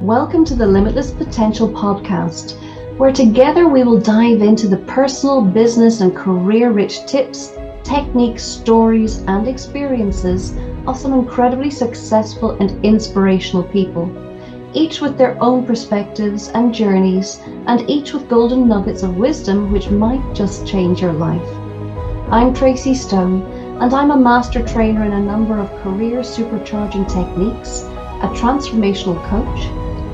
Welcome to the Limitless Potential podcast, where together we will dive into the personal, business, and career-rich tips, techniques, stories, and experiences of some incredibly successful and inspirational people, each with their own perspectives and journeys, and each with golden nuggets of wisdom which might just change your life. I'm Tracy Stone, and I'm a master trainer in a number of career supercharging techniques, a transformational coach,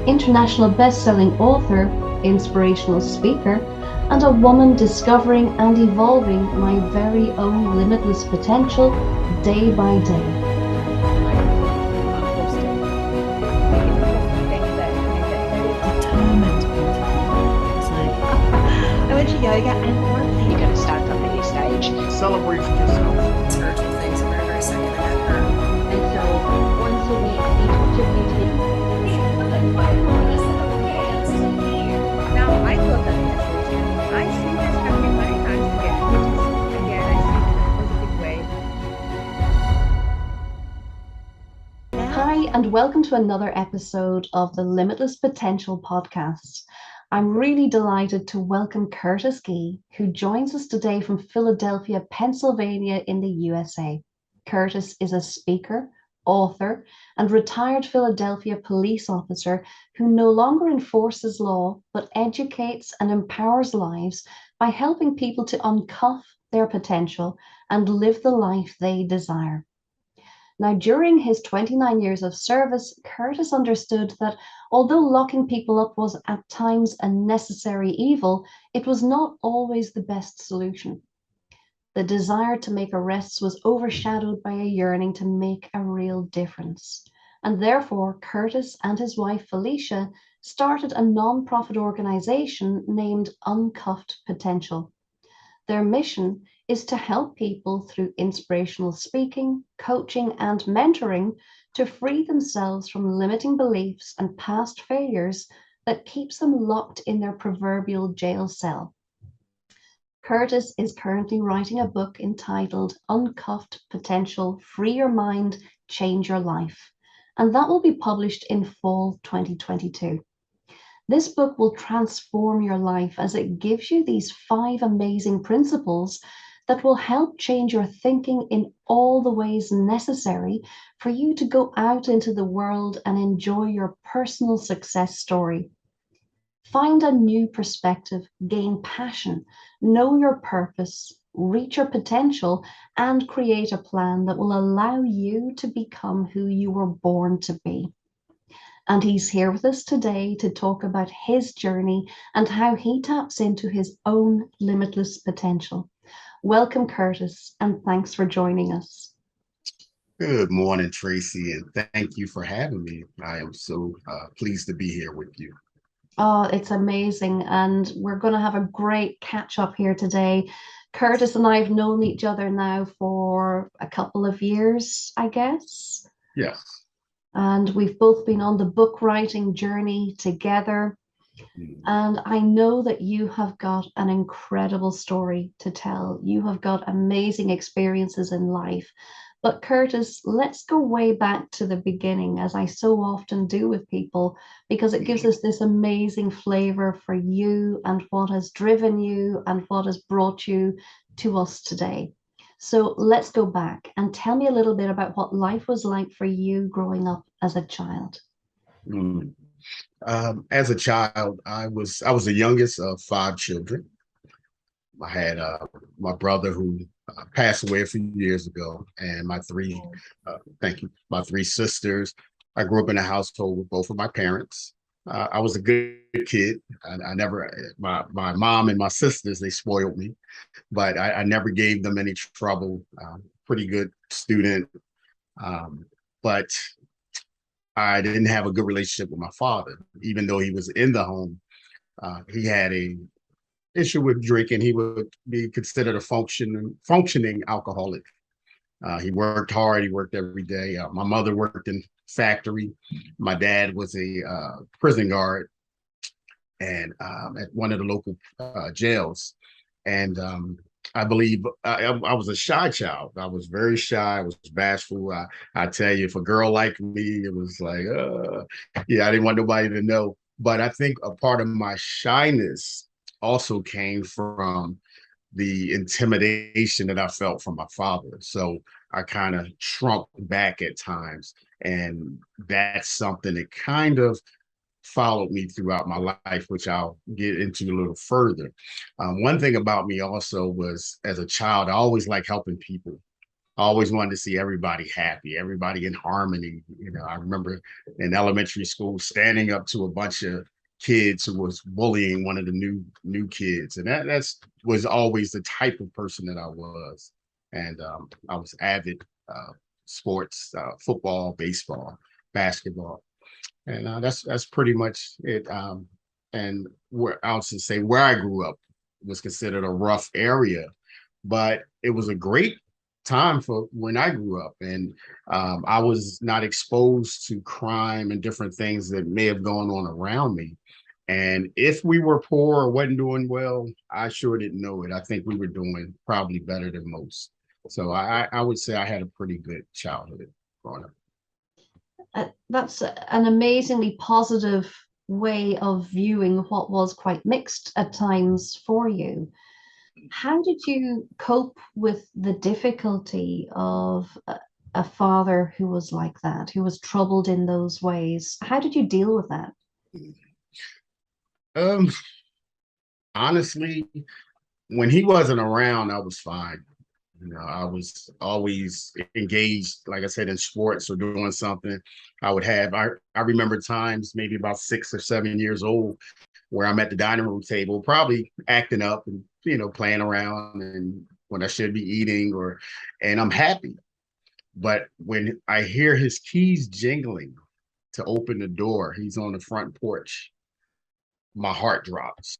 international best-selling author, inspirational speaker, and a woman discovering and evolving my very own limitless potential day by day. I went to yoga and one thing you're going to stand up on your stage. Celebrate yourself. Spiritual things for a very second I met her. And so once a week, each of you take Now, I thought that message, and I see this happening many times again, which is, again, I see it in a positive way. Hi, and welcome to another episode of the Limitless Potential podcast. I'm really delighted to welcome Curtis Ghee, who joins us today from Philadelphia, Pennsylvania in the USA. Curtis is a speaker, author, and retired Philadelphia police officer who no longer enforces law, but educates and empowers lives by helping people to uncuff their potential and live the life they desire. Now, during his 29 years of service, Curtis understood that although locking people up was at times a necessary evil, it was not always the best solution. The desire to make arrests was overshadowed by a yearning to make a real difference. And therefore, Curtis and his wife Felicia started a non-profit organization named Uncuffed Potential. Their mission is to help people through inspirational speaking, coaching, and mentoring to free themselves from limiting beliefs and past failures that keeps them locked in their proverbial jail cell. Curtis is currently writing a book entitled Uncuffed Potential, Free Your Mind, Change Your Life, and that will be published in fall 2022. This book will transform your life as it gives you these 5 amazing principles that will help change your thinking in all the ways necessary for you to go out into the world and enjoy your personal success story. Find a new perspective, gain passion, know your purpose, reach your potential, and create a plan that will allow you to become who you were born to be. And he's here with us today to talk about his journey and how he taps into his own limitless potential. Welcome, Curtis, and thanks for joining us. Good morning, Tracy, and thank you for having me. I am so pleased to be here with you. Oh, it's amazing. And we're going to have a great catch up here today. Curtis and I have known each other now for a couple of years, I guess. Yes. And we've both been on the book writing journey together. And I know that you have got an incredible story to tell. You have got amazing experiences in life. But Curtis, let's go way back to the beginning, as I so often do with people, because it gives us this amazing flavor for you and what has driven you and what has brought you to us today. So let's go back and tell me a little bit about what life was like for you growing up as a child. As a child, I was the youngest of 5 children. I had my brother who passed away a few years ago, and my 3 sisters. I grew up in a household with both of my parents. I was a good kid. I never, my mom and my sisters, they spoiled me, but I never gave them any trouble. Pretty good student, but I didn't have a good relationship with my father, even though he was in the home. He had a issue with drinking. He would be considered a functioning alcoholic. He worked hard. He worked every day. My mother worked in factory. My dad was a prison guard and at one of the local jails. And I believe I was a shy child. I was very shy. I was bashful. I tell you, if a girl liked me, it was like, yeah, I didn't want nobody to know. But I think a part of my shyness also came from the intimidation that I felt from my father. So I kind of shrunk back at times. And that's something that kind of followed me throughout my life, which I'll get into a little further. One thing about me also was as a child, I always liked helping people. I always wanted to see everybody happy, everybody in harmony. You know, I remember in elementary school standing up to a bunch of kids who was bullying one of the new kids, and that's was always the type of person that I was. And I was avid sports, football, baseball, basketball, and that's pretty much it. And where I was to say where I grew up was considered a rough area, but it was a great time for when I grew up, and I was not exposed to crime and different things that may have gone on around me. And if we were poor or wasn't doing well, I sure didn't know it. I think we were doing probably better than most. So I would say I had a pretty good childhood growing up. That's an amazingly positive way of viewing what was quite mixed at times for you. How did you cope with the difficulty of a father who was like that, who was troubled in those ways? How did you deal with that? Um, Honestly, when he wasn't around, I was fine. You know, I was always engaged, like I said, in sports or doing something. I remember times maybe about 6 or 7 years old where I'm at the dining room table, probably acting up and, playing around and when I should be eating and I'm happy. But when I hear his keys jingling to open the door, he's on the front porch, my heart drops.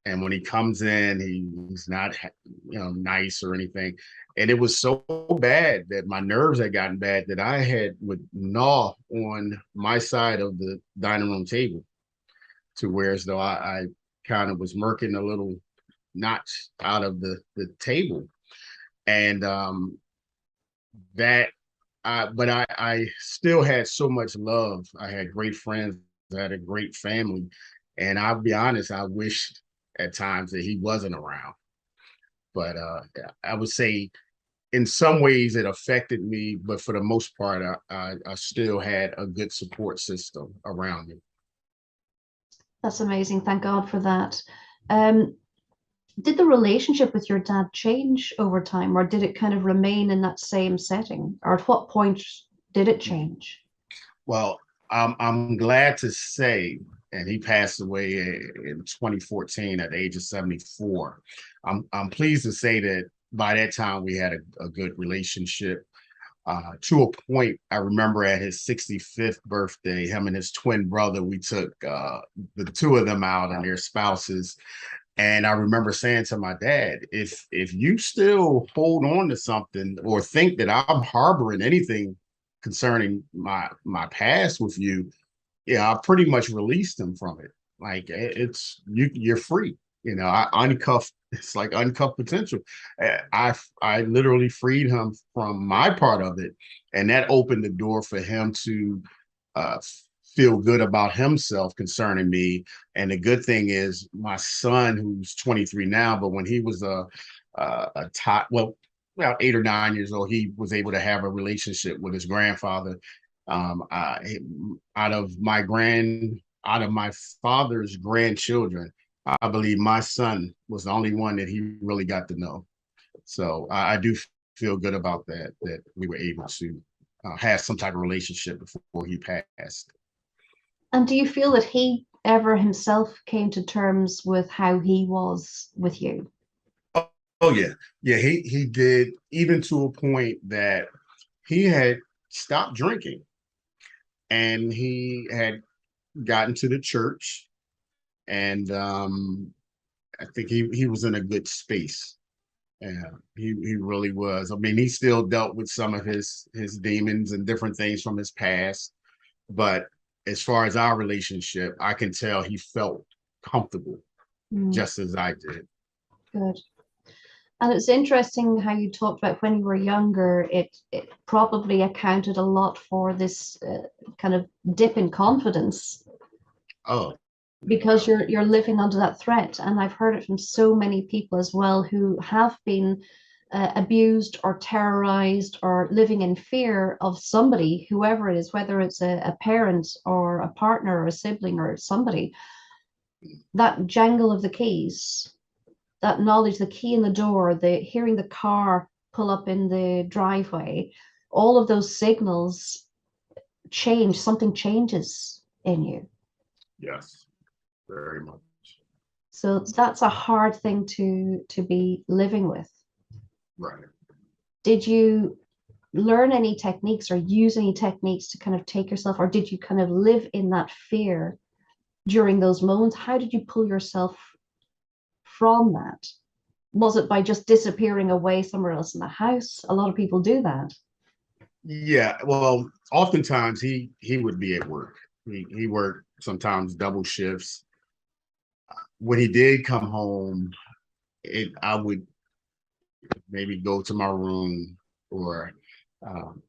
And when he comes in, he's not, nice or anything. And it was so bad that my nerves had gotten bad that I had would gnaw on my side of the dining room table to where as though I kind of was murking a little notch out of the table. And that but I still had so much love. I had great friends, I had a great family. And I'll be honest, I wished at times that he wasn't around. But I would say in some ways it affected me, but for the most part, I still had a good support system around me. That's amazing. Thank God for that. Um, did the relationship with your dad change over time, or did it kind of remain in that same setting? Or at what point did it change? Well, I'm glad to say, and he passed away in 2014 at the age of 74. I'm pleased to say that by that time we had a good relationship. To a point, I remember at his 65th birthday, him and his twin brother, we took the two of them out and their spouses. And I remember saying to my dad, if you still hold on to something or think that I'm harboring anything concerning my past with you, yeah, I pretty much released him from it. Like you're free. I uncuffed. It's like uncuffed potential. I literally freed him from my part of it, and that opened the door for him to uh, feel good about himself concerning me. And the good thing is, my son, who's 23 now, but when he was a top, well, about 8 or 9 years old, he was able to have a relationship with his grandfather. Out of out of my father's grandchildren, I believe my son was the only one that he really got to know. So I do feel good about that we were able to have some type of relationship before he passed. And do you feel that he ever himself came to terms with how he was with you? Oh, oh yeah, yeah. He did, even to a point that he had stopped drinking and he had gotten to the church, and I think he was in a good space. Yeah, he really was. I mean, he still dealt with some of his demons and different things from his past, but as far as our relationship, I can tell he felt comfortable Mm, just as I did. good. And it's interesting how you talked about when you were younger, it probably accounted a lot for this kind of dip in confidence Oh, no because doubt. you're living under that threat. And I've heard it from so many people as well who have been abused or terrorized or living in fear of somebody, whoever it is, whether it's a parent or a partner or a sibling or somebody. That jangle of the keys, that knowledge, the key in the door, the hearing the car pull up in the driveway, all of those signals change, something changes in you. Yes, very much. So that's a hard thing to be living with. Right. Did you learn any techniques or use any techniques to kind of take yourself, or did you kind of live in that fear during those moments? How did you pull yourself from that? Was it by just disappearing away somewhere else in the house? A lot of people do that. Yeah, well, oftentimes he would be at work. He worked sometimes double shifts. When he did come home, I would maybe go to my room, or um,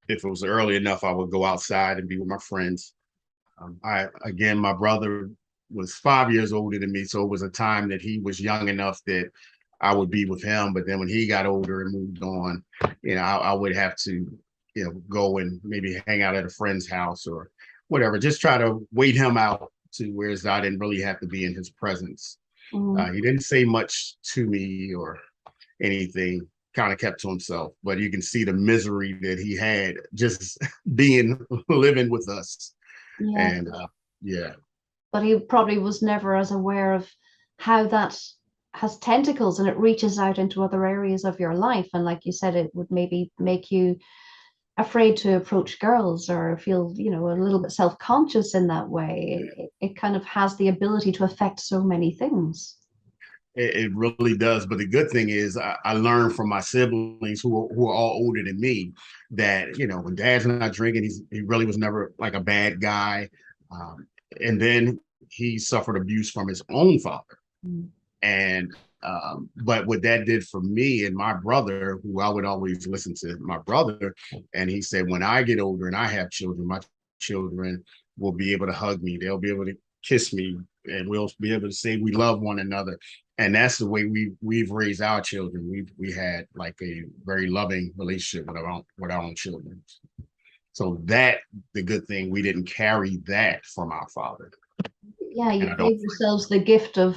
if it was early enough, I would go outside and be with my friends. I again, my brother was 5 years older than me, so it was a time that he was young enough that I would be with him. But then when he got older and moved on, I would have to, go and maybe hang out at a friend's house or whatever. Just try to wait him out to where I didn't really have to be in his presence. Mm, He didn't say much to me or anything. Kind of kept to himself, but you can see the misery that he had just being living with us. yeah, And yeah, but he probably was never as aware of how that has tentacles and it reaches out into other areas of your life. And like you said, it would maybe make you afraid to approach girls or feel, a little bit self-conscious in that way. It kind of has the ability to affect so many things. it really does. But the good thing is, I learned from my siblings who are all older than me that when Dad's not drinking, he really was never like a bad guy. Um, and then he suffered abuse from his own father. Mm. And but what that did for me and my brother, who I would always listen to my brother, and he said, when I get older and I have children, my children will be able to hug me. They'll be able to kiss me, and we'll be able to say we love one another. And that's the way we've raised our children. We had like a very loving relationship with our own children. So that the good thing, we didn't carry that from our father. Yeah, And you I don't. gave yourselves the gift of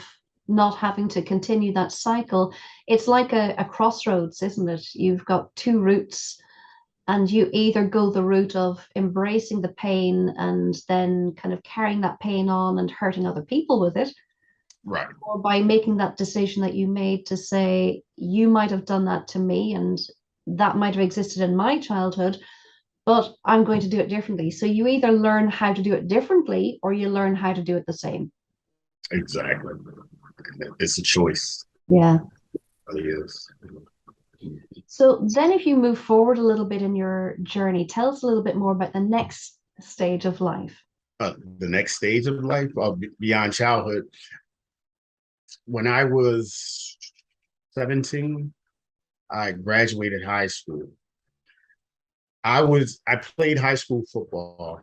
not having to continue that cycle. It's like a crossroads, isn't it? You've got two routes, and you either go the route of embracing the pain and then kind of carrying that pain on and hurting other people with it, Right. or by making that decision that you made to say, you might have done that to me, and that might have existed in my childhood, but I'm going to do it differently. So you either learn how to do it differently or you learn how to do it the same. Exactly. It's a choice. Yeah. It is. So then, if you move forward a little bit in your journey, tell us a little bit more about the next stage of life. The next stage of life, beyond childhood. When I was 17, I graduated high school. I played high school football.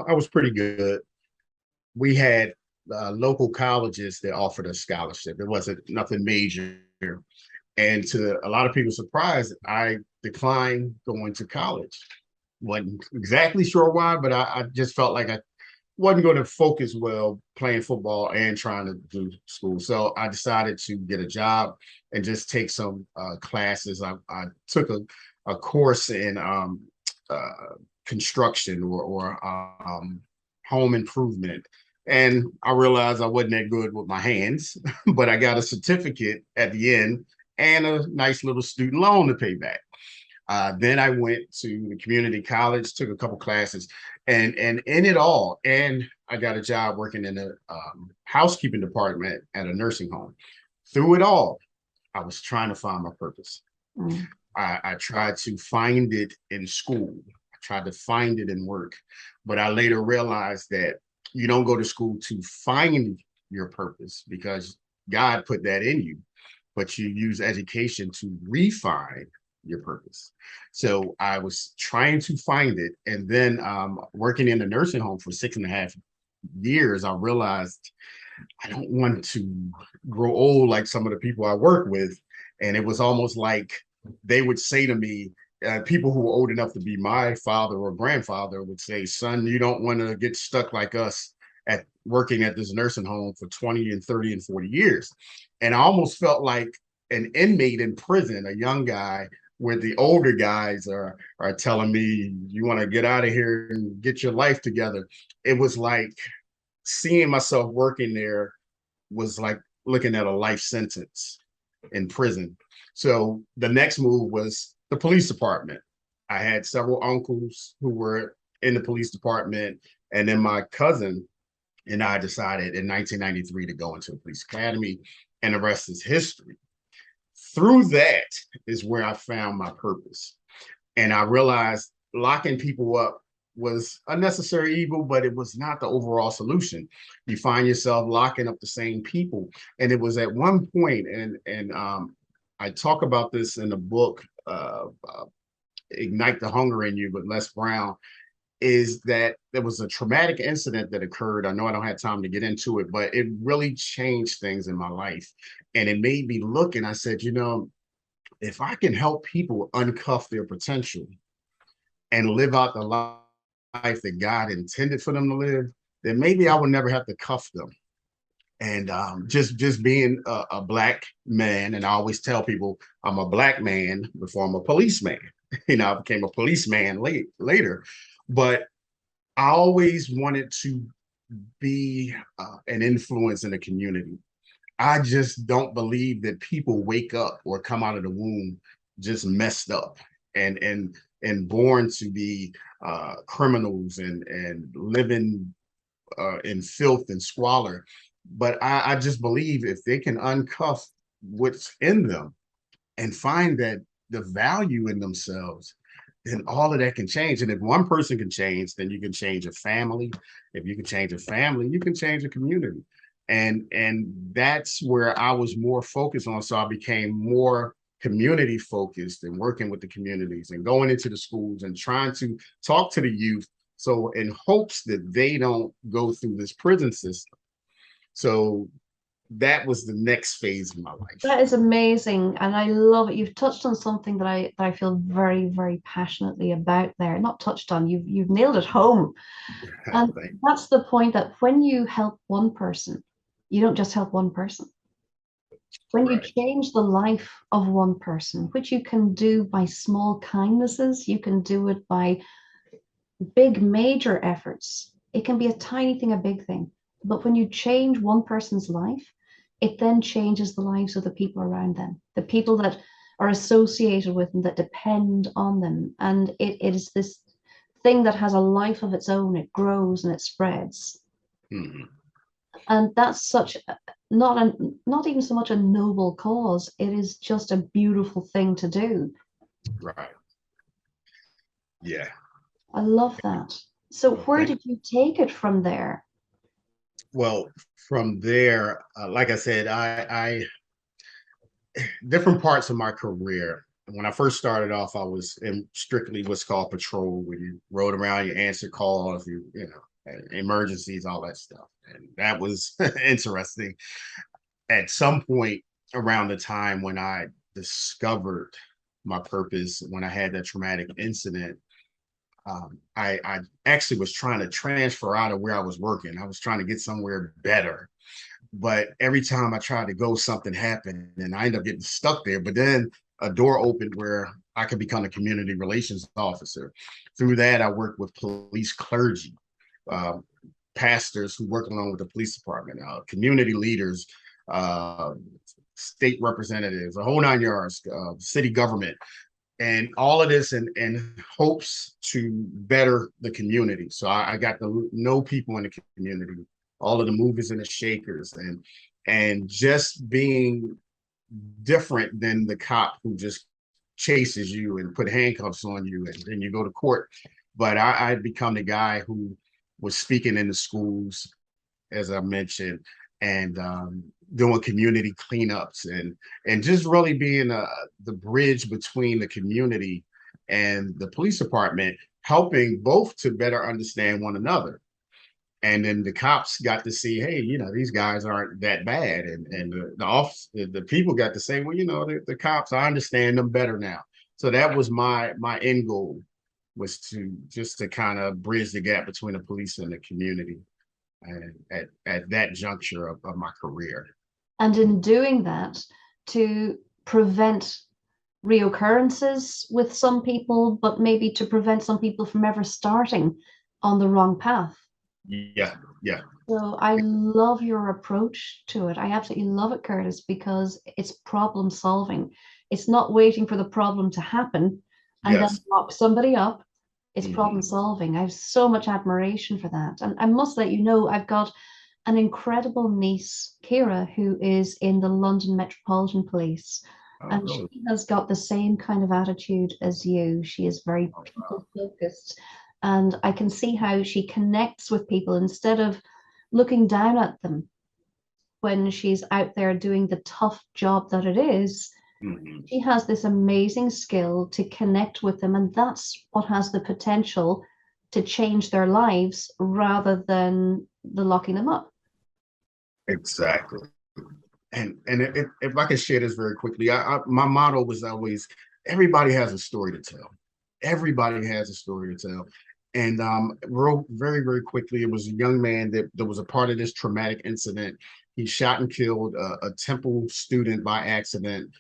I was pretty good. We had local colleges that offered a scholarship. It wasn't nothing major. And to a lot of people's surprise, I declined going to college. Wasn't exactly sure why, but I just felt like I wasn't going to focus well playing football and trying to do school. So I decided to get a job and just take some classes. I took a course in uh, construction or home improvement. And I realized I wasn't that good with my hands, but I got a certificate at the end and a nice little student loan to pay back. Then I went to the community college, took a couple classes, and in it all, and I got a job working in the housekeeping department at a nursing home. Through it all, I was trying to find my purpose. Mm. I tried to find it in school. I tried to find it in work, but I later realized that you don't go to school to find your purpose because God put that in you, but you use education to refine your purpose. So I was trying to find it. And then working in the nursing home for 6.5 years, I realized I don't want to grow old like some of the people I work with. And it was almost like they would say to me, people who were old enough to be my father or grandfather would say, son, you don't want to get stuck like us at working at this nursing home for 20 and 30 and 40 years. And I almost felt like an inmate in prison, a young guy, where the older guys are telling me, you want to get out of here and get your life together. It was like seeing myself working there was like looking at a life sentence in prison. So the next move was the police department. I had several uncles who were in the police department, and then my cousin and I decided in 1993 to go into the police academy, and the rest is history. Through that is where I found my purpose. And I realized locking people up was a necessary evil, but it was not the overall solution. You find yourself locking up the same people. And it was at one point, and I talk about this in the book, Ignite the Hunger in You, with Les Brown, is that there was a traumatic incident that occurred. I know I don't have time to get into it, but it really changed things in my life. And it made me look, and I said, if I can help people uncuff their potential and live out the life that God intended for them to live, then maybe I would never have to cuff them. And just being a black man, and I always tell people I'm a black man before I'm a policeman. I became a policeman later, but I always wanted to be an influence in the community. I just don't believe that people wake up or come out of the womb just messed up and born to be criminals and living in filth and squalor. But I just believe if they can uncuff what's in them and find that the value in themselves, then all of that can change. And if one person can change, then you can change a family. If you can change a family, you can change a community. And that's where I was more focused on. So I became more community focused and working with the communities and going into the schools and trying to talk to the youth. So in hopes that they don't go through this prison system. So that was the next phase of my life. That is amazing, and I love it. You've touched on something that I feel very, very passionately about there. Not touched on, you've nailed it home. And that's the point, that when you help one person, you don't just help one person. When you change the life of one person, which you can do by small kindnesses, you can do it by big major efforts. It can be a tiny thing, a big thing. But when you change one person's life, it then changes the lives of the people around them, the people that are associated with them, that depend on them. And it is this thing that has a life of its own. It grows and it spreads. Mm-hmm. And that's such not even so much a noble cause. It is just a beautiful thing to do. Right. Yeah. I love that. So where did you take it from there? Well, from there, like I said, I different parts of my career. When I first started off, I was in strictly what's called patrol, where you rode around, you answered calls, emergencies, all that stuff. And that was interesting. At some point around the time when I discovered my purpose, when I had that traumatic incident, I actually was trying to transfer out of where I was working. I was trying to get somewhere better. But every time I tried to go, something happened and I ended up getting stuck there. But then a door opened where I could become a community relations officer. Through that, I worked with police clergy, pastors who work along with the police department, community leaders, state representatives, a whole 9 yards, city government. And all of this in hopes to better the community. So I got to know people in the community, all of the movers and the shakers, and just being different than the cop who just chases you and put handcuffs on you and then you go to court. But I become the guy who was speaking in the schools, as I mentioned, and doing community cleanups and just really being the bridge between the community and the police department, helping both to better understand one another. And then the cops got to see, hey, these guys aren't that bad, and the people got to say, well, the cops, I understand them better now. So that was my end goal, was to just to kind of bridge the gap between the police and the community, and at that juncture of my career. And in doing that, to prevent reoccurrences with some people, but maybe to prevent some people from ever starting on the wrong path. Yeah, yeah. So I love your approach to it. I absolutely love it, Curtis, because it's problem solving. It's not waiting for the problem to happen and then Yes. lock somebody up. It's problem Mhm. solving. I have so much admiration for that. And I must let you know, I've got an incredible niece, Kira, who is in the London Metropolitan Police. Oh, And really? she has got the same kind of attitude as you. She is very Oh, wow. people focused. And I can see how she connects with people instead of looking down at them when she's out there doing the tough job that it is. Mhm. She has this amazing skill to connect with them, and that's what has the potential to change their lives rather than the locking them up. Exactly. And if I can share this very quickly, my motto was always, everybody has a story to tell. Everybody has a story to tell. And real very, very quickly, it was a young man that was a part of this traumatic incident. He shot and killed a Temple student by accident.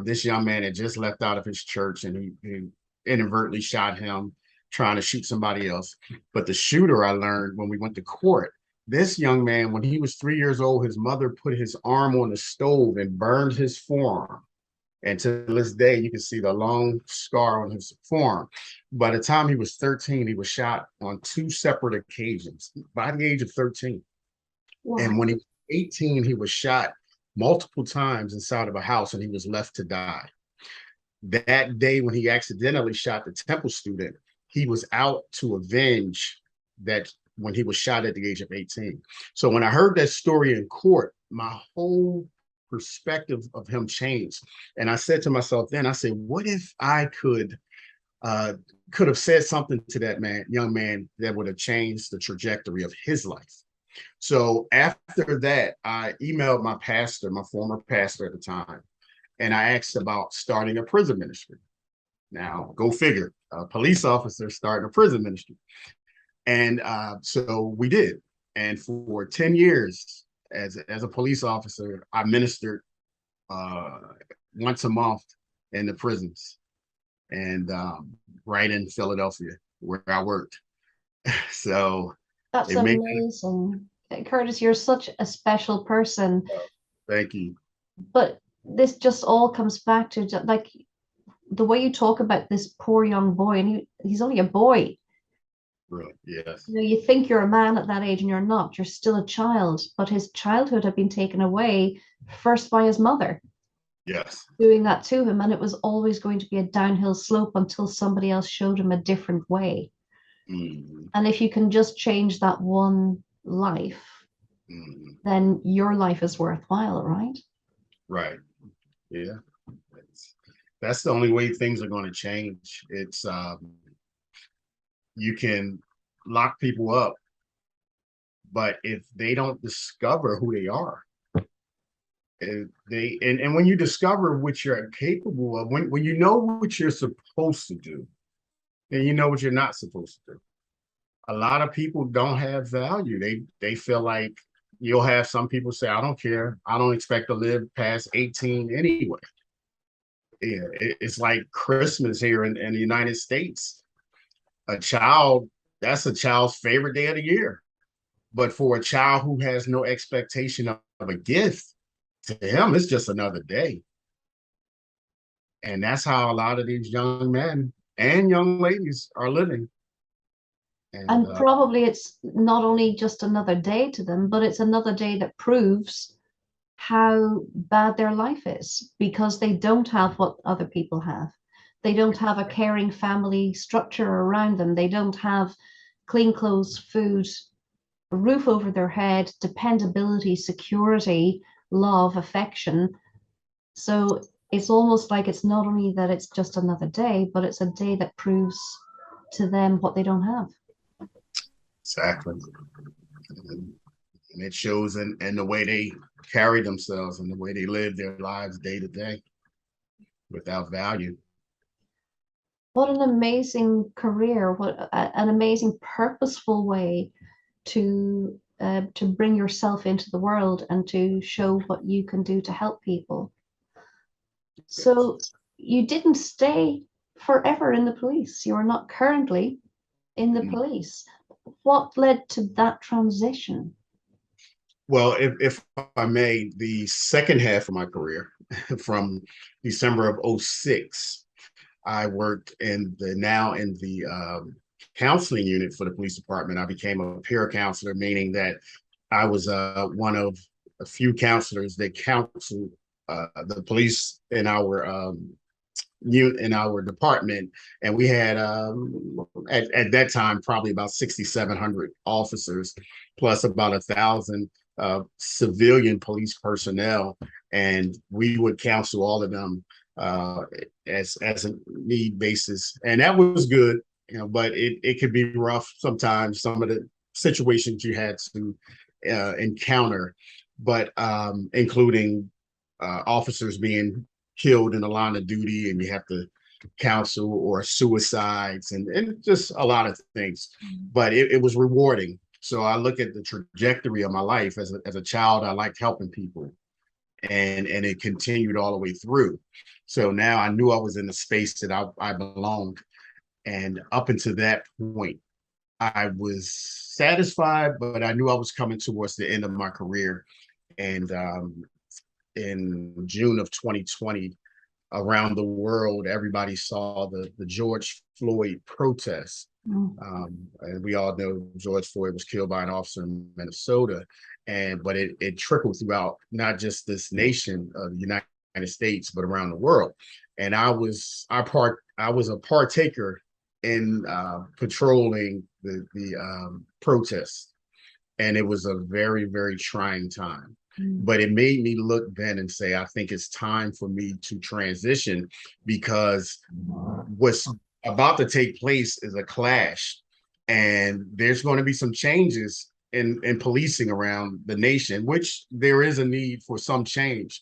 This young man had just left out of his church, and he inadvertently shot him, trying to shoot somebody else. But the shooter, I learned when we went to court, this young man, when he was 3 years old, his mother put his arm on the stove and burned his forearm. And to this day, you can see the long scar on his forearm. By the time he was 13, he was shot on two separate occasions by the age of 13. Wow. And when he was 18, he was shot multiple times inside of a house, and he was left to die. That day, when he accidentally shot the Temple student, he was out to avenge that when he was shot at the age of 18. So when I heard that story in court, my whole perspective of him changed. And I said to myself then, I said, what if I could have said something to that young man, that would have changed the trajectory of his life. So after that, I emailed my pastor, my former pastor at the time, and I asked about starting a prison ministry. Now, go figure, a police officer starting a prison ministry. And so we did. And for 10 years, as a police officer, I ministered uh, once a month in the prisons, and right in Philadelphia where I worked. So That's it made, amazing. Curtis, you're such a special person, thank you. but this just all comes back to like the way you talk about this poor young boy, and he's only a boy. Really, yes, You think you're a man at that age and you're not. You're still a child, but his childhood had been taken away first by his mother yes. doing that to him, and it was always going to be a downhill slope until somebody else showed him a different way. Mm-hmm. And if you can just change that one life, Mm-hmm. then your life is worthwhile, right? Right. Yeah. That's the only way things are going to change. It's you can lock people up, but if they don't discover who they are, and when you discover what you're capable of, when you know what you're supposed to do, and you know what you're not supposed to do. A lot of people don't have value. They feel like, you'll have some people say, I don't care. I don't expect to live past 18 anyway. Yeah, it's like Christmas here in the United States. A child, that's a child's favorite day of the year. But for a child who has no expectation of a gift, to him, it's just another day. And that's how a lot of these young men and young ladies are living. And And probably it's not only just another day to them, but it's another day that proves how bad their life is because they don't have what other people have. They don't have a caring family structure around them. They don't have clean clothes, food, a roof over their head, dependability, security, love, affection. So it's almost like it's not only that it's just another day, but it's a day that proves to them what they don't have. Exactly. And it shows in the way they carry themselves and the way they live their lives day to day without value. What an amazing career! An amazing purposeful way to bring yourself into the world and to show what you can do to help people. So you didn't stay forever in the police. You are not currently in the police. What led to that transition? Well, if I may, the second half of my career, from December of '06, I worked in the counseling unit for the police department. I became a peer counselor, meaning that I was one of a few counselors that counseled the police in our department, and we had at that time probably about 6,700 officers, plus about 1,000 civilian police personnel, and we would counsel all of them uh, as a need basis, and that was good, but it could be rough sometimes. Some of the situations you had to encounter, but including officers being killed in the line of duty, and you have to counsel, or suicides, and just a lot of things. But it was rewarding. So I look at the trajectory of my life as a child. I liked helping people, and it continued all the way through. So now I knew I was in the space that I belonged. And up until that point, I was satisfied, but I knew I was coming towards the end of my career. And in June of 2020, around the world, everybody saw the George Floyd protests. And we all know George Floyd was killed by an officer in Minnesota, but it trickled throughout not just this nation of the United States, but around the world. And I was a partaker in patrolling the protests, and it was a very, very trying time. But it made me look then and say, I think it's time for me to transition, because what's about to take place is a clash, and there's going to be some changes in policing around the nation, which there is a need for some change.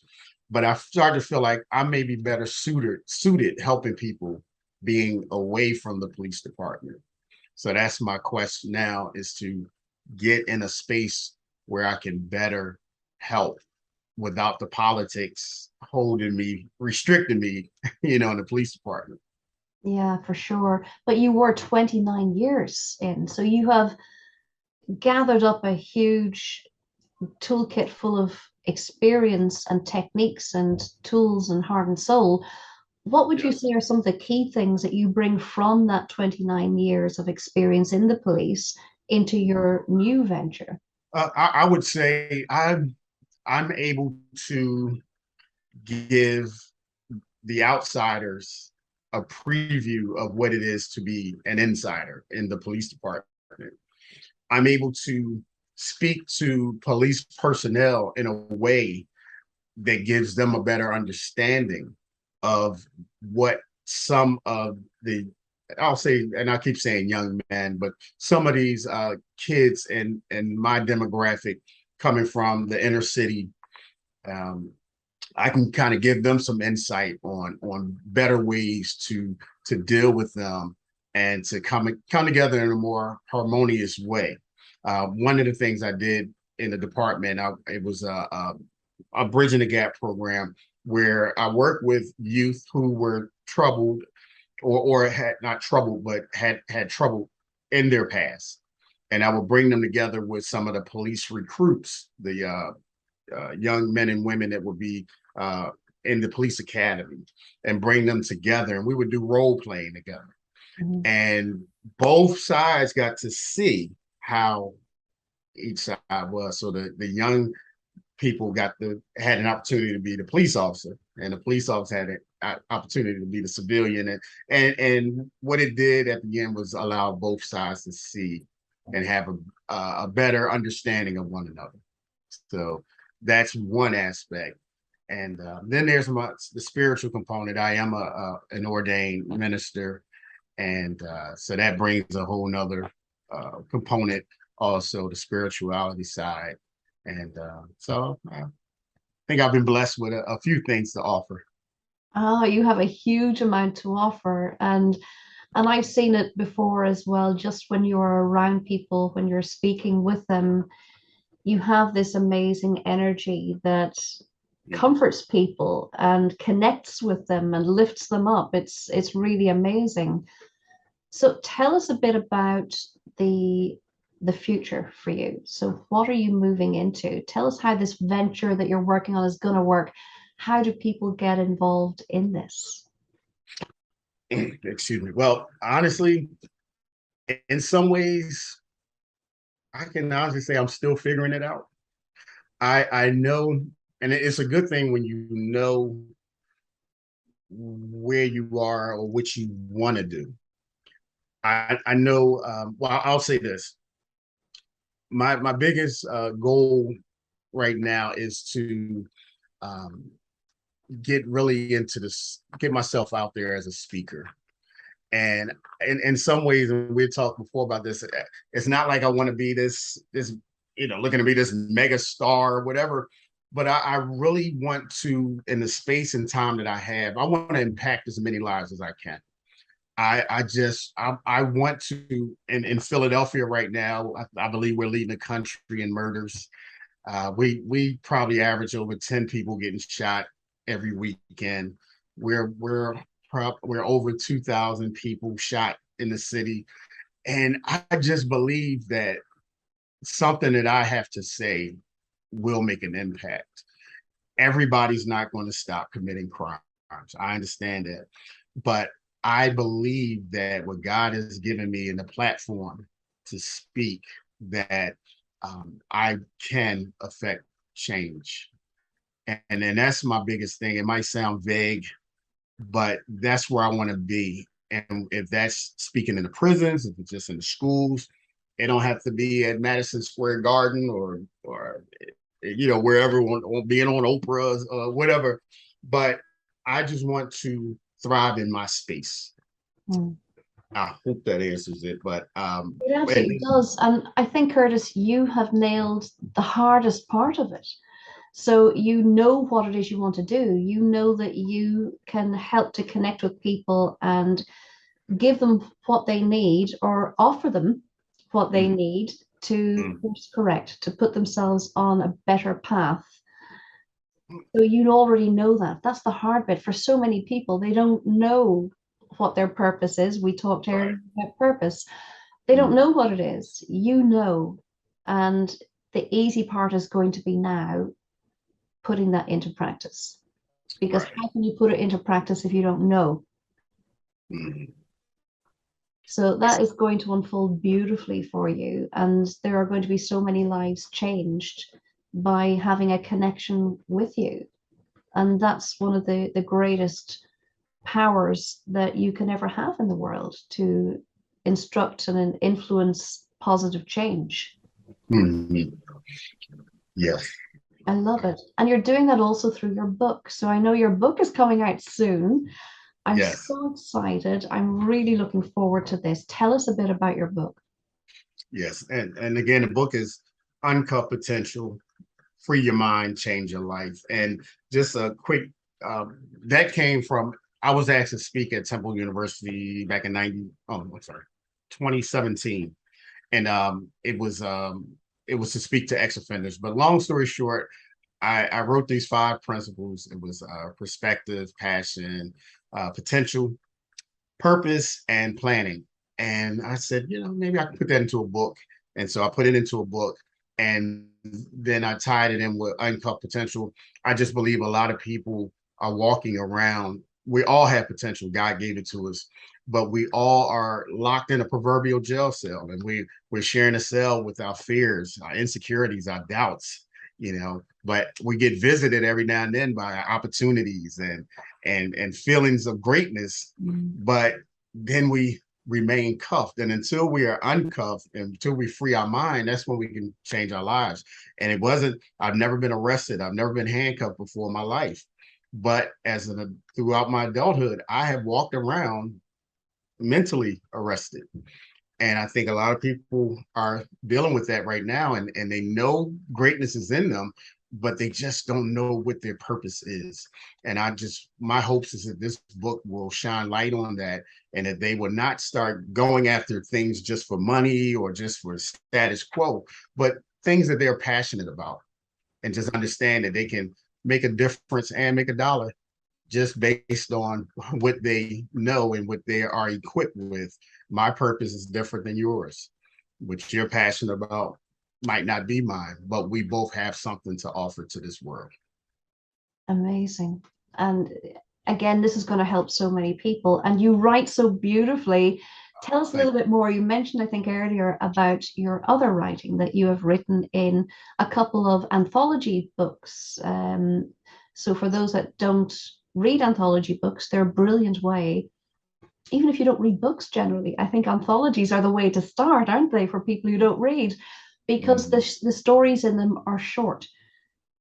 But I started to feel like I may be better suited helping people being away from the police department. So that's my quest now, is to get in a space where I can better help without the politics holding me, restricting me, in the police department. Yeah, for sure. But you were 29 years in, so you have gathered up a huge toolkit full of experience and techniques and tools and heart and soul. What would you Yes. say are some of the key things that you bring from that 29 years of experience in the police into your new venture? I would say I'm able to give the outsiders a preview of what it is to be an insider in the police department. I'm able to speak to police personnel in a way that gives them a better understanding of what some of the, I'll say, and I keep saying young men, but some of these kids in my demographic coming from the inner city, um, I can kind of give them some insight on better ways to deal with them, and to come together in a more harmonious way. One of the things I did in the department, it was a bridging the gap program, where I worked with youth who were troubled, or had not troubled, but had trouble in their past, and I would bring them together with some of the police recruits, the young men and women that would be uh, in the police academy, and bring them together, and we would do role playing together. Mhm. And both sides got to see how each side was. So the young people had an opportunity to be the police officer, and the police officer had an opportunity to be the civilian. And what it did at the end was allow both sides to see and have a better understanding of one another. So that's one aspect. And then there's the spiritual component. I am an ordained minister, and so that brings a whole nother component, also the spirituality side. And so I think I've been blessed with a few things to offer. Ah, you have a huge amount to offer, and I've seen it before as well. Just when you're around people, when you're speaking with them, you have this amazing energy that comforts people and connects with them and lifts them up. It's really amazing. So tell us a bit about the the future for you. So what are you moving into? Tell us how this venture that you're working on is going to work. How do people get involved in this? Excuse me. Well, honestly, in some ways, I can honestly say I'm still figuring it out. I know, and it's a good thing when you know where you are or what you want to do. I know. Well, I'll say this: my biggest goal right now is to um, get really into this, get myself out there as a speaker. And in some ways, and we talked before about this, it's not like I want to be this looking to be this mega star or whatever. But I really want to, in the space and time that I have, I want to impact as many lives as I can. I want to in Philadelphia right now. I believe we're leading the country in murders. We probably average over 10 people getting shot every weekend. We're over 2,000 people shot in the city, and I just believe that something that I have to say will make an impact. Everybody's not going to stop committing crimes. I understand that, but I believe that what God has given me in the platform to speak, that I can affect change. And then that's my biggest thing. It might sound vague, but that's where I want to be. And if that's speaking in the prisons, if it's just in the schools, it don't have to be at Madison Square Garden or wherever, being on Oprah or whatever. But I just want to thrive in my space. Mm. I hope that answers it. But It absolutely does. And I think, Curtis, you have nailed the hardest part of it. So you know what it is you want to do. You know that you can help to connect with people and give them what they need or offer them what they need to course correct, to put themselves on a better path. So you already know that. That's the hard bit for so many people. They don't know what their purpose is. We talked earlier about purpose. They don't know what it is. You know. And the easy part is going to be now putting that into practice. Because how can you put it into practice if you don't know? So that is going to unfold beautifully for you. And there are going to be so many lives changed by having a connection with you. And that's one of the greatest powers that you can ever have in the world, to instruct and influence positive change. Yes. I love it. And you're doing that also through your book. So I know your book is coming out soon. I'm Yes. so excited. I'm really looking forward to this. Tell us a bit about your book. Yes. And again, the book is Uncuffed Potential, Free Your Mind, Change Your Life. And just a quick, that came from, I was asked to speak at Temple University back in 2017. And it was to speak to ex-offenders. But long story short, I wrote these 5 principles. It was perspective, passion, potential, purpose, and planning. And I said, maybe I can put that into a book. And so I put it into a book, and then I tied it in with Uncuffed Potential. I just believe a lot of people are walking around. We all have potential. God gave it to us, but we all are locked in a proverbial jail cell, and we're sharing a cell with our fears, our insecurities, our doubts. But we get visited every now and then by opportunities and feelings of greatness. But then we remain cuffed. And until we are uncuffed and until we free our mind, that's when we can change our lives. And it wasn't, I've never been arrested. I've never been handcuffed before in my life. But throughout my adulthood, I have walked around mentally arrested. And I think a lot of people are dealing with that right now, and they know greatness is in them, but they just don't know what their purpose is. And my hopes is that this book will shine light on that, and that they will not start going after things just for money or just for status quo, but things that they're passionate about, and just understand that they can make a difference and make a dollar just based on what they know and what they are equipped with. My purpose is different than yours. What you're passionate about might not be mine, but we both have something to offer to this world. Amazing. And again, this is going to help so many people. And you write so beautifully. Tell us a little bit more. You mentioned, I think, earlier about your other writing that you have written in a couple of anthology books. So for those that don't read anthology books, they're a brilliant way. Even if you don't read books generally, I think anthologies are the way to start, aren't they, for people who don't read? Because the stories in them are short.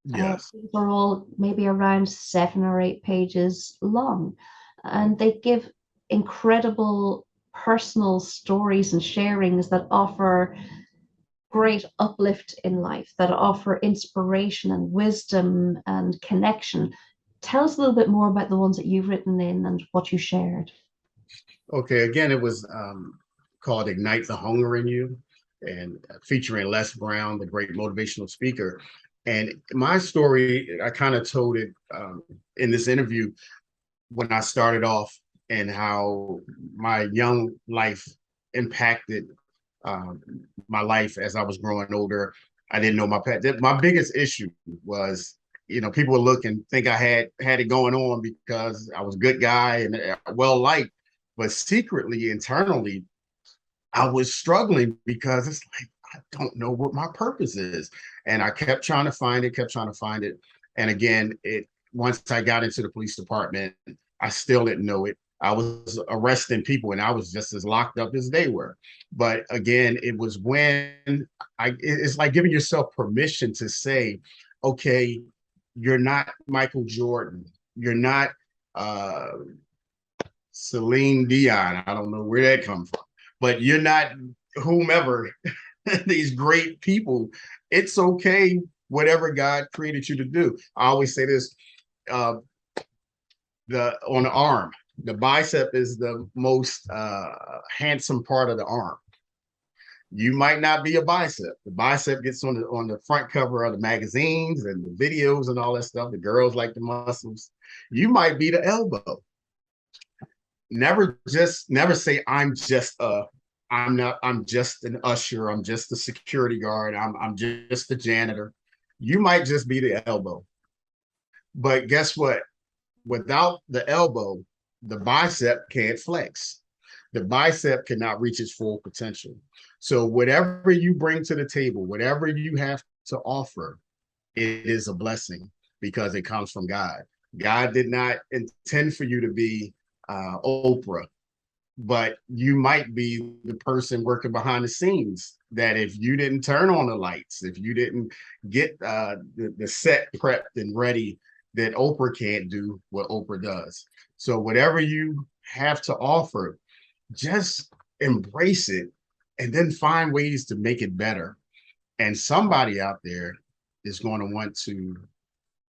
Yes. These are all maybe around 7 or 8 pages long, and they give incredible personal stories and sharings that offer great uplift in life, that offer inspiration and wisdom and connection. Tell us a little bit more about the ones that you've written in and what you shared. Okay, again, it was called Ignite the Hunger in You, and featuring Les Brown, the great motivational speaker. And my story, I kind of told it in this interview when I started off, and how my young life impacted my life as I was growing older. I didn't know my path. My biggest issue was, people would look and think I had it going on because I was a good guy and well liked, but secretly, internally, I was struggling because it's like, I don't know what my purpose is. And I kept trying to find it, kept trying to find it. And again, once I got into the police department, I still didn't know it. I was arresting people and I was just as locked up as they were. But again, it was when it's like giving yourself permission to say, okay, you're not Michael Jordan. You're not Celine Dion. I don't know where that comes from, but you're not whomever these great people. It's okay, whatever God created you to do. I always say this: on the arm, the bicep is the most handsome part of the arm. You might not be a bicep. The bicep gets on the front cover of the magazines and the videos and all that stuff. The girls like the muscles. You might be the elbow. Never say I'm just an usher, I'm just a security guard, I'm just a janitor. You might just be the elbow. But guess what? Without the elbow, the bicep can't flex. The bicep cannot reach its full potential. So whatever you bring to the table, whatever you have to offer, it is a blessing because it comes from God. God did not intend for you to be Oprah, but you might be the person working behind the scenes that if you didn't turn on the lights, if you didn't get the set prepped and ready, that Oprah can't do what Oprah does. So whatever you have to offer, just embrace it and then find ways to make it better. And somebody out there is going to want to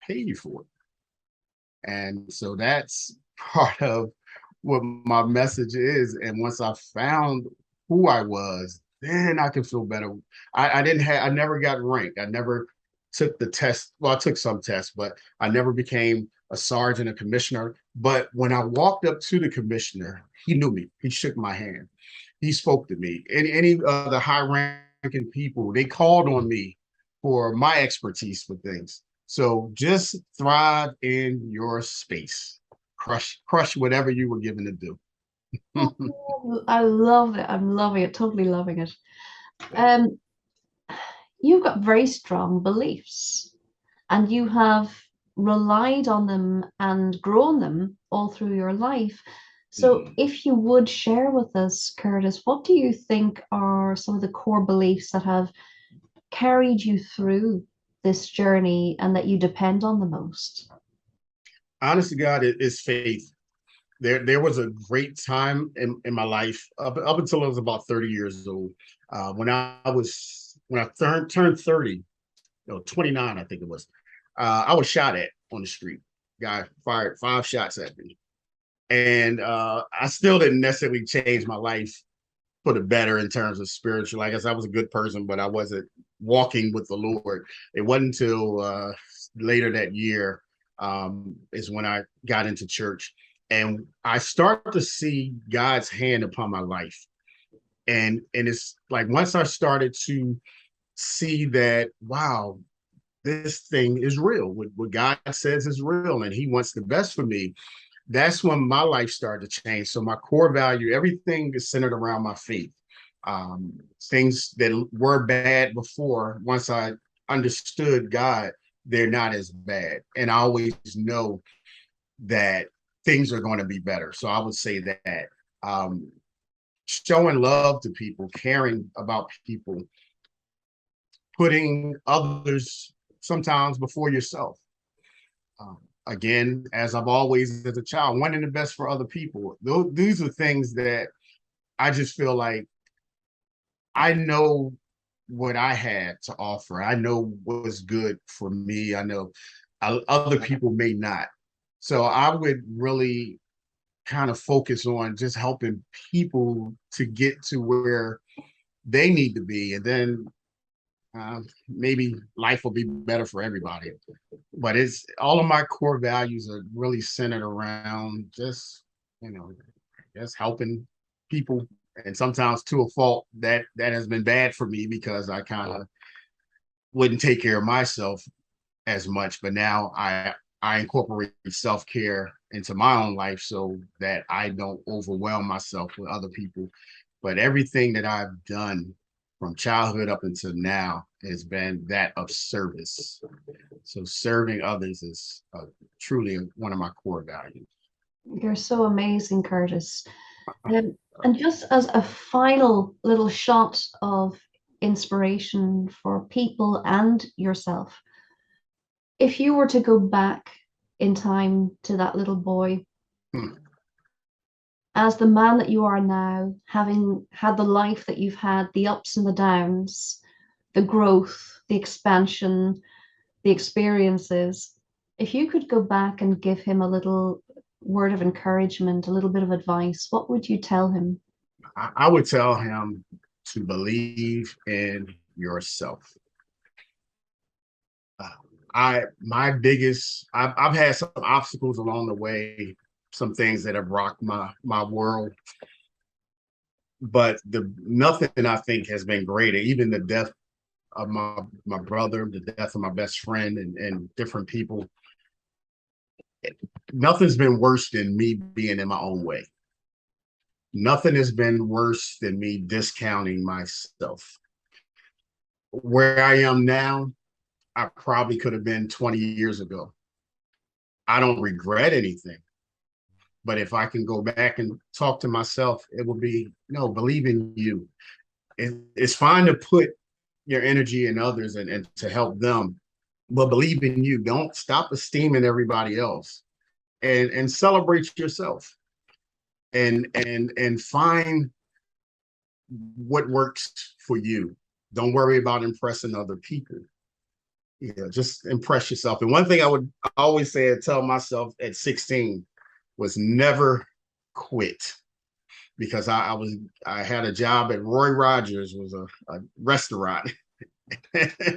pay you for it. And so that's part of what my message is. And once I found who I was, then I could feel better. I never got ranked. I never took the test. Well, I took some tests, but I never became a sergeant, a commissioner. But when I walked up to the commissioner, he knew me. He shook my hand. He spoke to me. Any of the high ranking people, they called on me for my expertise with things. So just thrive in your space. Crush whatever you were given to do. I love it. I'm loving it, totally loving it. Um, you've got very strong beliefs and you have relied on them and grown them all through your life. So, Mhm. if you would share with us, Curtis, what do you think are some of the core beliefs that have carried you through this journey and that you depend on the most? Honest to God, it is faith. There was a great time in my life up until I was about 30 years old. When I turned 30, no, 29, I think it was. I was shot at on the street. Guy fired 5 shots at me. And I still didn't necessarily change my life for the better in terms of spiritual. Like I guess I was a good person, but I wasn't walking with the Lord. It wasn't until later that year is when I got into church, and I started to see God's hand upon my life. And it's like once I started to see that, wow, this thing is real. What God says is real, and He wants the best for me. That's when my life started to change. So my core value, everything is centered around my faith. Um, Things that were bad before, once I understood God, they're not as bad. And I always know that things are going to be better. So I would say that um, showing love to people, caring about people, putting others sometimes before yourself. Um, Again, as I've always, as a child, wanting the best for other people. These are things that I just feel like I know what I had to offer. I know what's good for me. I know other people may not. So I would really kind of focus on just helping people to get to where they need to be. And then maybe life will be better for everybody. But it's all of my core values are really centered around just, you know, just helping people. And sometimes to a fault that has been bad for me because I kind of wouldn't take care of myself as much. But now I incorporate self-care into my own life so that I don't overwhelm myself with other people. But everything that I've done from childhood up until now has been that of service. So serving others is truly one of my core values. You're so amazing, Curtis. And just as a final little shot of inspiration for people and yourself, if you were to go back in time to that little boy, Hmm. as the man that you are now, having had the life that you've had, the ups and the downs, the growth, the expansion, the experiences, if you could go back and give him a little word of encouragement, a little bit of advice, what would you tell him? I would tell him to believe in yourself. Uh, I've had some obstacles along the way, some things that have rocked my world, but the nothing I think has been greater. Even the death of my brother, the death of my best friend, and different people. Nothing's been worse than me being in my own way. Nothing has been worse than me discounting myself. Where I am now, I probably could have been 20 years ago. I don't regret anything. But if I can go back and talk to myself, it will be no, believe in you. It's fine to put your energy in others and to help them, but believe in you. Don't stop esteeming everybody else and celebrate yourself and find what works for you. Don't worry about impressing other people. Just impress yourself. And one thing I would always say and tell myself at 16 was never quit because I had a job at Roy Rogers, was a restaurant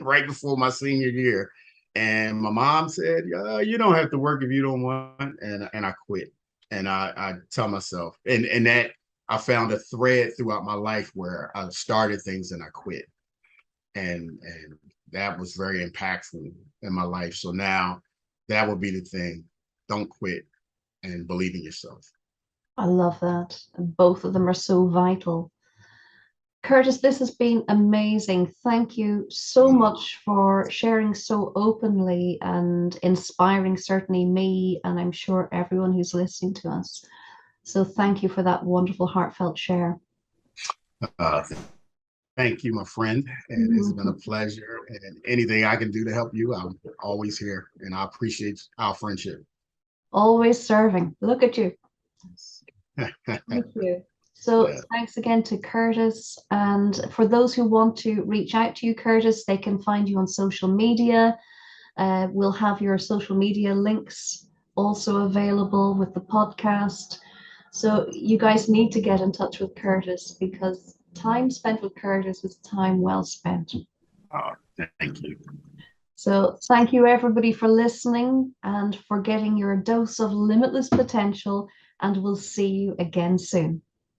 right before my senior year. And my mom said, you don't have to work if you don't want. And I quit. And I tell myself, and that I found a thread throughout my life where I started things and I quit. And that was very impactful in my life. So now that would be the thing. Don't quit and believe in yourself. I love that. Both of them are so vital. Curtis, this has been amazing. Thank you so much for sharing so openly and inspiring certainly me, and I'm sure everyone who's listening to us. So thank you for that wonderful, heartfelt share. Uh, thank you, my friend. And it's been a pleasure. And anything I can do to help you, I'm always here. And I appreciate our friendship. Always serving. Look at you. Thank you. So Yeah. thanks again to Curtis. And for those who want to reach out to you, Curtis, they can find you on social media. We'll have your social media links also available with the podcast. So you guys need to get in touch with Curtis because time spent with Curtis is time well spent. Oh, thank you. So thank you everybody for listening and for getting your dose of limitless potential, and we'll see you again soon.